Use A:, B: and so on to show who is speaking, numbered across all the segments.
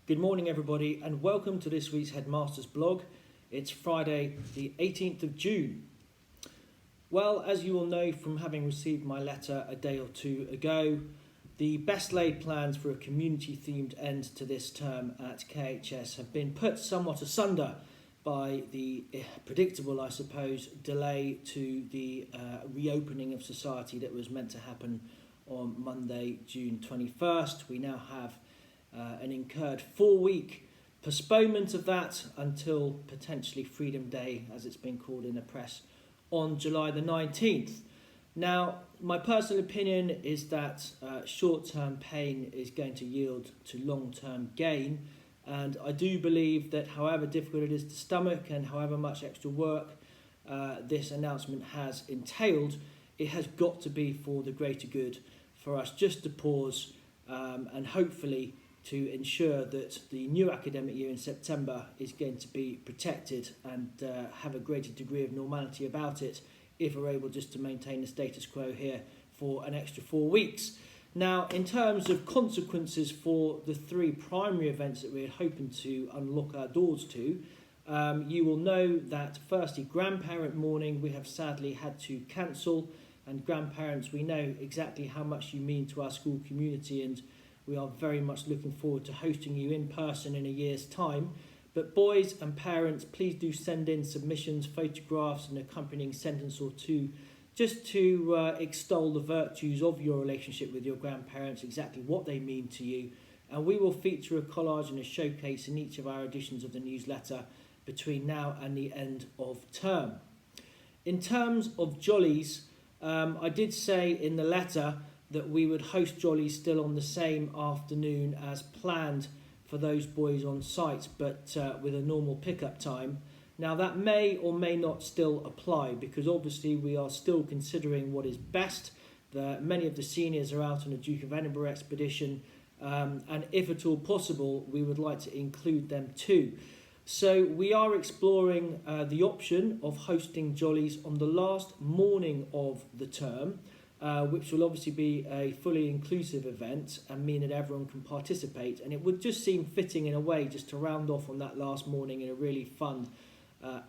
A: Good morning, everybody, and welcome to this week's Headmasters blog. It's Friday, the 18th of June. Well, as you all know from having received my letter a day or two ago, the best laid plans for a community-themed end to this term at KHS have been put somewhat asunder by the predictable, I suppose, delay to the reopening of society that was meant to happen on Monday, June 21st. We now have an incurred 4-week postponement of that until potentially Freedom Day, as it's been called in the press, on July the 19th. Now, my personal opinion is that short-term pain is going to yield to long-term gain, and I do believe that however difficult it is to stomach and however much extra work this announcement has entailed, it has got to be for the greater good for us just to pause and hopefully to ensure that the new academic year in September is going to be protected and have a greater degree of normality about it if we're able just to maintain the status quo here for an extra 4 weeks. Now, in terms of consequences for the 3 primary events that we're hoping to unlock our doors to, you will know that firstly, grandparent morning we have sadly had to cancel, and grandparents, we know exactly how much you mean to our school community, and we are very much looking forward to hosting you in person in a year's time. But boys and parents, please do send in submissions, photographs, an accompanying sentence or two, just to extol the virtues of your relationship with your grandparents, exactly what they mean to you. And we will feature a collage and a showcase in each of our editions of the newsletter between now and the end of term. In terms of jollies, I did say in the letter that we would host jollies still on the same afternoon as planned for those boys on site, but with a normal pickup time. Now that may or may not still apply, because obviously we are still considering what is best. Many of the seniors are out on a Duke of Edinburgh expedition, and if at all possible, we would like to include them too. So we are exploring the option of hosting jollies on the last morning of the term, which will obviously be a fully inclusive event and mean that everyone can participate. And it would just seem fitting in a way just to round off on that last morning in a really fun,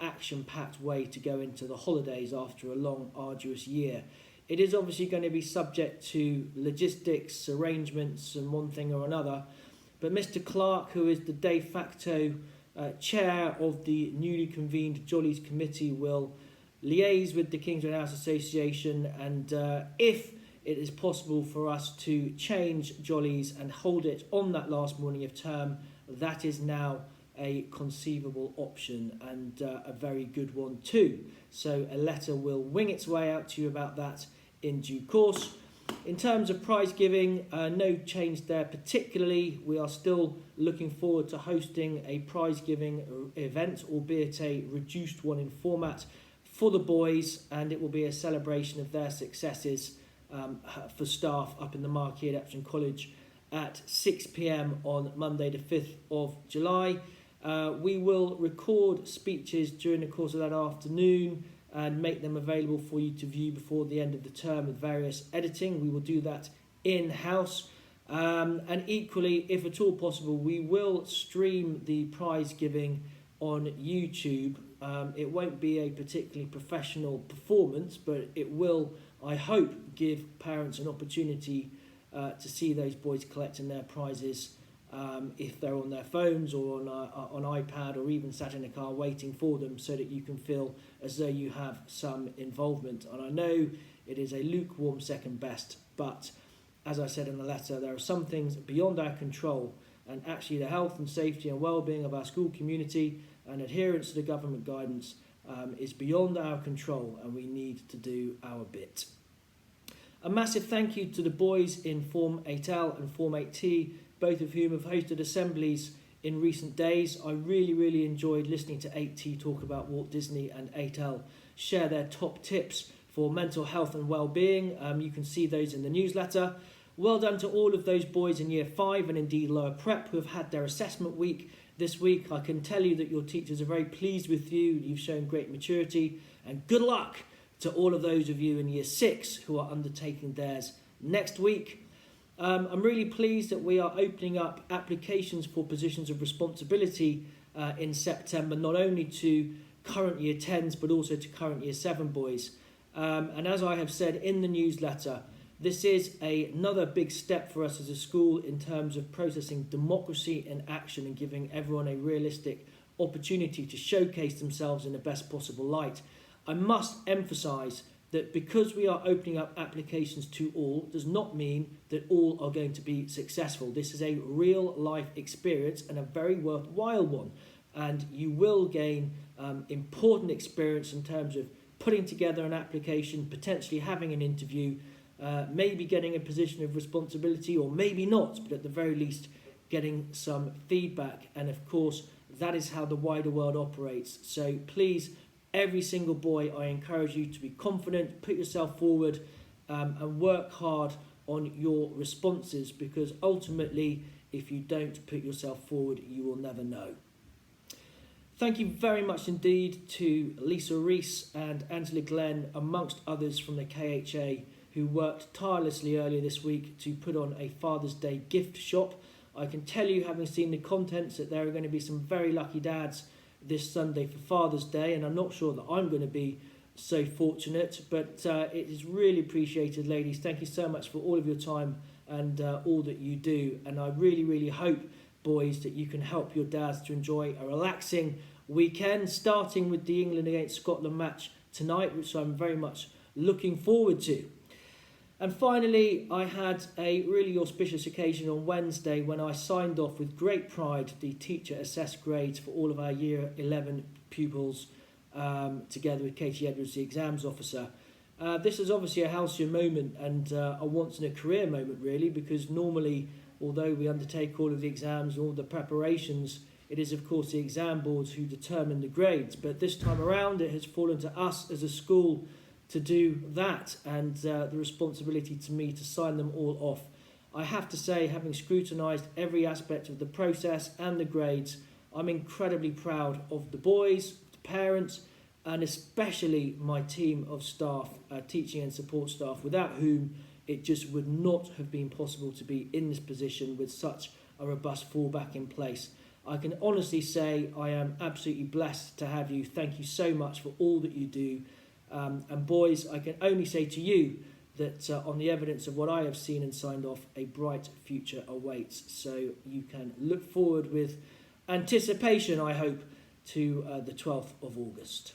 A: action-packed way to go into the holidays after a long, arduous year. It is obviously going to be subject to logistics, arrangements and one thing or another. But Mr. Clark, who is the de facto chair of the newly convened Jollies Committee, will liaise with the Kingsway House Association, and if it is possible for us to change jollies and hold it on that last morning of term, that is now a conceivable option, and a very good one too. So a letter will wing its way out to you about that in due course. In terms of prize giving, no change there particularly. We are still looking forward to hosting a prize giving event, albeit a reduced one in format, for the boys, and it will be a celebration of their successes for staff up in the Marquis at Epsom College at 6 p.m. on Monday the 5th of July. We will record speeches during the course of that afternoon and make them available for you to view before the end of the term with various editing. We will do that in-house. And equally, if at all possible, we will stream the prize giving on YouTube. It won't be a particularly professional performance, but it will, I hope, give parents an opportunity to see those boys collecting their prizes if they're on their phones or on iPad, or even sat in a car waiting for them, so that you can feel as though you have some involvement. And I know it is a lukewarm second best, but as I said in the letter, there are some things beyond our control, and actually the health and safety and well-being of our school community and adherence to the government guidance is beyond our control, and we need to do our bit. A massive thank you to the boys in Form 8L and Form 8T, both of whom have hosted assemblies in recent days. I really enjoyed listening to 8T talk about Walt Disney and 8L share their top tips for mental health and well-being. You can see those in the newsletter. Well done to all of those boys in Year 5 and indeed Lower Prep who have had their assessment week this week. I can tell you that your teachers are very pleased with you. You've shown great maturity, and good luck to all of those of you in Year 6 who are undertaking theirs next week. I'm really pleased that we are opening up applications for positions of responsibility in September, not only to current year 10s but also to current year 7 boys. And as I have said in the newsletter, this is another big step for us as a school in terms of processing democracy in action and giving everyone a realistic opportunity to showcase themselves in the best possible light. I must emphasise that because we are opening up applications to all does not mean that all are going to be successful. This is a real life experience and a very worthwhile one, and you will gain important experience in terms of putting together an application, potentially having an interview, maybe getting a position of responsibility or maybe not, but at the very least getting some feedback. And of course that is how the wider world operates. So please, every single boy, I encourage you to be confident, put yourself forward, and work hard on your responses, because ultimately if you don't put yourself forward you will never know. Thank you very much indeed to Lisa Rees and Angela Glenn, amongst others from the KHA, who worked tirelessly earlier this week to put on a Father's Day gift shop. I can tell you, having seen the contents, that there are going to be some very lucky dads this Sunday for Father's Day, and I'm not sure that I'm going to be so fortunate, but it is really appreciated, ladies. Thank you so much for all of your time and all that you do, and I really hope, boys, that you can help your dads to enjoy a relaxing weekend, starting with the England against Scotland match tonight, which I'm very much looking forward to. And finally, I had a really auspicious occasion on Wednesday when I signed off with great pride the teacher assessed grades for all of our Year 11 pupils, together with Katie Edwards, the exams officer. This is obviously a halcyon moment and a once-in-a-career moment, really, because normally, although we undertake all of the exams and all the preparations, it is, of course, the exam boards who determine the grades. But this time around, it has fallen to us as a school to do that, and the responsibility to me to sign them all off. I have to say, having scrutinised every aspect of the process and the grades, I'm incredibly proud of the boys, the parents, and especially my team of staff, teaching and support staff, without whom it just would not have been possible to be in this position with such a robust fallback in place. I can honestly say I am absolutely blessed to have you. Thank you so much for all that you do. And boys, I can only say to you that on the evidence of what I have seen and signed off, a bright future awaits. So you can look forward with anticipation, I hope, to the 12th of August.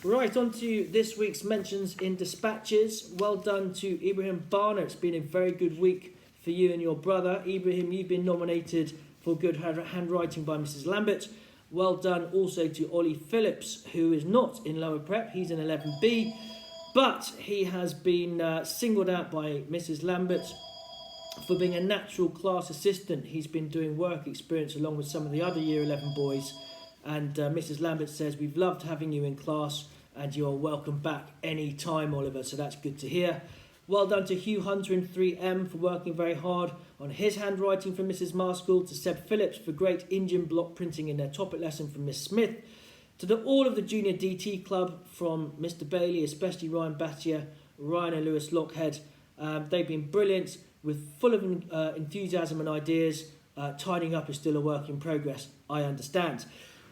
A: Right, on to this week's mentions in dispatches. Well done to Ibrahim Barner. It's been a very good week for you and your brother. Ibrahim, you've been nominated for good handwriting by Mrs. Lambert. Well done also to Ollie Phillips, who is not in lower prep. He's in 11B, but he has been singled out by Mrs. Lambert for being a natural class assistant. He's been doing work experience along with some of the other Year 11 boys, and Mrs. Lambert says, "We've loved having you in class and you're welcome back any time, Oliver." So that's good to hear. Well done to Hugh Hunter in 3M for working very hard on his handwriting from Mrs. Marskell, to Seb Phillips for great Indian block printing in their topic lesson from Miss Smith, to all of the Junior DT Club from Mr. Bailey, especially Ryan Battier, Ryan and Lewis Lockhead. They've been brilliant, with full of enthusiasm and ideas. Tidying up is still a work in progress, I understand.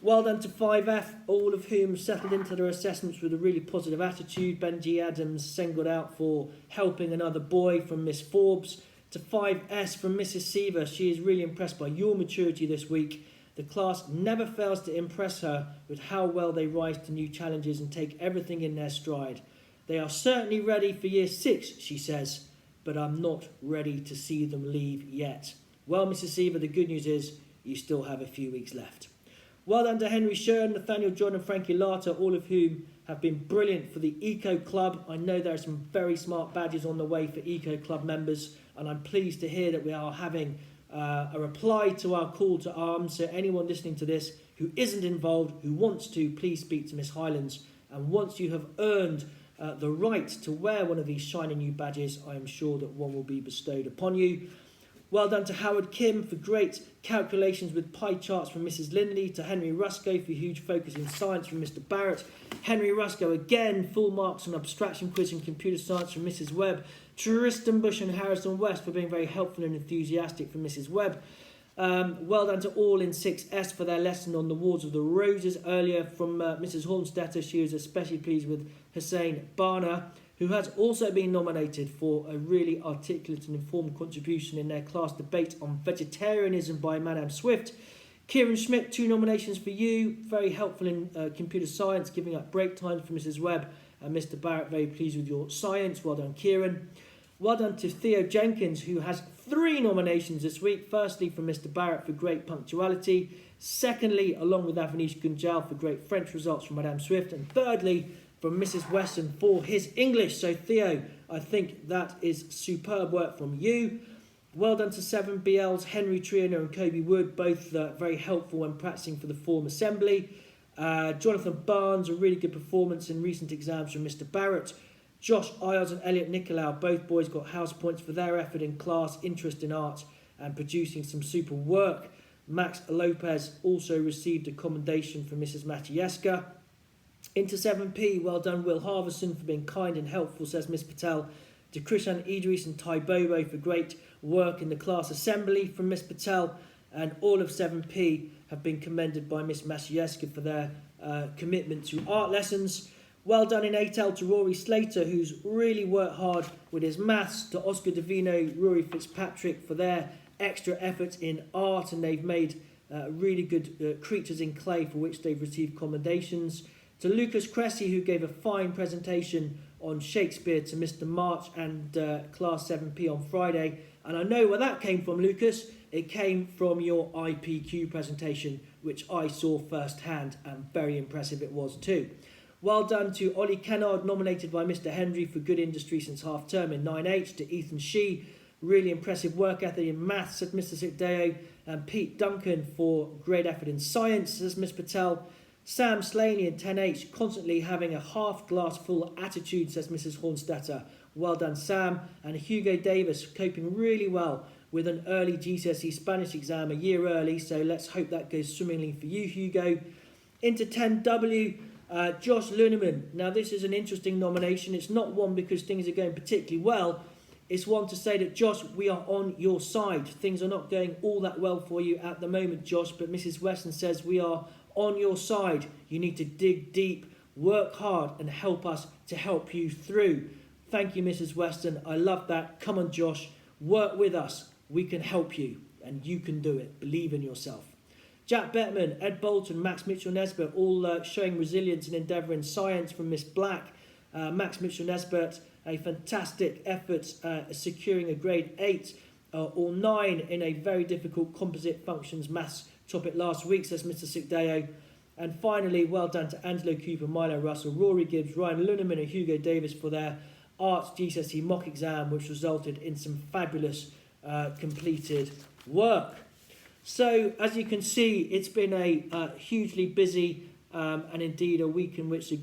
A: Well done to 5F, all of whom settled into their assessments with a really positive attitude. Benji Adams singled out for helping another boy from Miss Forbes. To 5S from Mrs. Seaver, she is really impressed by your maturity this week. The class never fails to impress her with how well they rise to new challenges and take everything in their stride. They are certainly ready for Year 6, she says, but I'm not ready to see them leave yet. Well, Mrs. Seaver, the good news is you still have a few weeks left. Well done to Henry Shern, Nathaniel John and Frankie Lata, all of whom have been brilliant for the Eco Club. I know there are some very smart badges on the way for Eco Club members, and I'm pleased to hear that we are having a reply to our call to arms. So anyone listening to this who isn't involved, who wants to, please speak to Miss Highlands. And once you have earned the right to wear one of these shiny new badges, I am sure that one will be bestowed upon you. Well done to Howard Kim for great calculations with pie charts from Mrs. Lindley, to Henry Rusco for huge focus in science from Mr. Barrett. Henry Rusco again, full marks on abstraction quiz and computer science from Mrs. Webb. Tristan Bush and Harrison West for being very helpful and enthusiastic from Mrs. Webb. Well done to all in 6S for their lesson on the Wars of the Roses earlier from Mrs. Hornstetter. She was especially pleased with Hussein Barna, who has also been nominated for a really articulate and informed contribution in their class debate on vegetarianism by Madame Swift. Kieran Schmidt, 2 nominations for you. Very helpful in computer science, giving up break times for Mrs. Webb. And Mr. Barrett, very pleased with your science. Well done, Kieran. Well done to Theo Jenkins, who has 3 nominations this week. Firstly, from Mr. Barrett for great punctuality. Secondly, along with Avanish Gunjal for great French results from Madame Swift. And thirdly, from Mrs. Weston for his English. So Theo, I think that is superb work from you. Well done to 7BLs, Henry Triano and Kobe Wood, both very helpful when practicing for the form assembly. Jonathan Barnes, a really good performance in recent exams from Mr. Barrett. Josh Isles and Elliot Nicolau, both boys got house points for their effort in class, interest in art and producing some super work. Max Lopez also received a commendation from Mrs. Matieska. Into 7P, well done Will Harverson for being kind and helpful, says Miss Patel. To Krishan Idris and Ty Bobo for great work in the class assembly from Miss Patel. And all of 7P have been commended by Miss Matieska for their commitment to art lessons. Well done in 8L to Rory Slater, who's really worked hard with his maths. To Oscar Davino, Rory Fitzpatrick for their extra effort in art, and they've made really good creatures in clay for which they've received commendations. To Lucas Cressy, who gave a fine presentation on Shakespeare to Mr. March and Class 7P on Friday. And I know where that came from, Lucas. It came from your IPQ presentation, which I saw firsthand, and very impressive it was too. Well done to Ollie Kennard, nominated by Mr. Hendry for good industry since half term in 9H. To Ethan Shee, really impressive work ethic in maths, said Mr. Sikdeo. And Pete Duncan for great effort in science, says Miss Patel. Sam Slaney in 10H, constantly having a half glass full attitude, says Mrs. Hornstetter. Well done, Sam. And Hugo Davis coping really well with an early GCSE Spanish exam a year early, so let's hope that goes swimmingly for you, Hugo. Into 10W, Josh Luneman. Now, this is an interesting nomination. It's not one because things are going particularly well. It's one to say that, Josh, we are on your side. Things are not going all that well for you at the moment, Josh, but Mrs. Weston says we are on your side. You need to dig deep, work hard, and help us to help you through. Thank you, Mrs. Weston. I love that. Come on, Josh. Work with us. We can help you, and you can do it. Believe in yourself. Jack Bettman, Ed Bolton, Max Mitchell-Nesbitt, all showing resilience and endeavour in science from Miss Black. Max Mitchell-Nesbitt, a fantastic effort securing a grade 8 or 9 in a very difficult composite functions maths topic last week, says Mr. Sikdeo. And finally, well done to Angelo Cooper, Milo Russell, Rory Gibbs, Ryan Luneman and Hugo Davis for their arts GCSE mock exam, which resulted in some fabulous completed work. So, as you can see, it's been a hugely busy and indeed a week in which,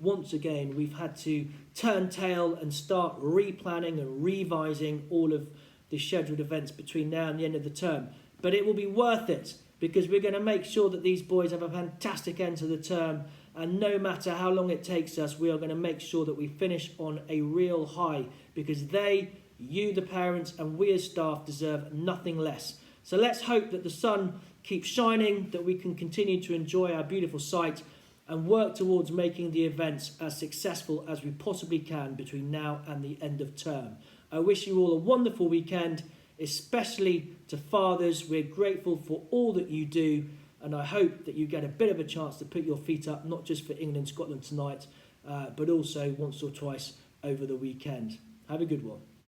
A: once again, we've had to turn tail and start replanning and revising all of the scheduled events between now and the end of the term. But it will be worth it, because we're going to make sure that these boys have a fantastic end to the term, and no matter how long it takes us, we are going to make sure that we finish on a real high, because they, you the parents, and we as staff deserve nothing less. So let's hope that the sun keeps shining, that we can continue to enjoy our beautiful site and work towards making the events as successful as we possibly can between now and the end of term. I wish you all a wonderful weekend, especially to fathers. We're grateful for all that you do, and I hope that you get a bit of a chance to put your feet up, not just for England, Scotland tonight, but also once or twice over the weekend. Have a good one.